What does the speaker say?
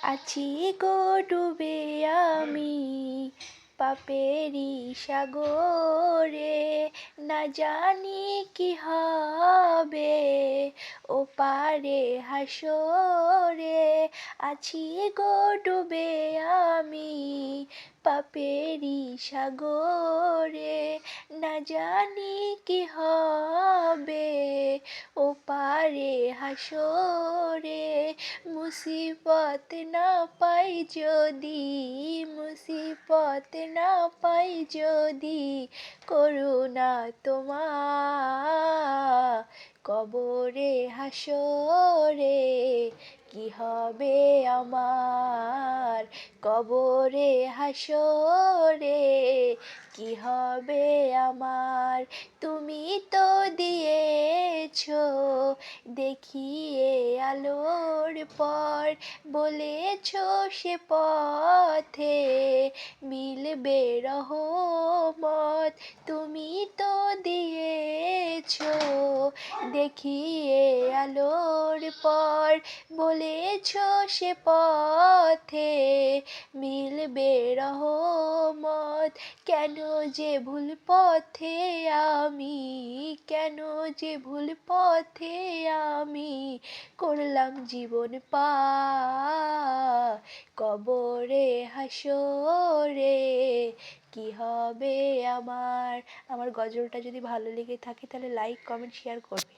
আছি গো ডুবে আমি পাপেরি সাগরে, না জানি কি হবে ও পারে হাসরে। আছি গো ডুবে আমি পাপেরি সাগরে, না জানি কি হবে ও পারে হাসরে। মুসিবত না পাই যদি, মুসিবত না পাই যদি, করুণা তোমার কবরে হাসরে কি হবে আমার, কবরে হাসরে কি হবে আমার। তুমি তো দিয়েছো দেখিয়ে আলোর পর, বলেছো সে পথে মিলবে রহমত। তুমি তো দিয়েছো দেখিয়ে আলোর পর, বলেছো সে পথে মিলবে রহমত। কেন যে ভুল পথে আমি, কেন যে ভুল পথে আমি করলাম জীবন পার, কবরে হাসরে কি হবে আমার। আমার গজলটা যদি ভালো লেগে থাকে তাহলে লাইক কমেন্ট শেয়ার করবে।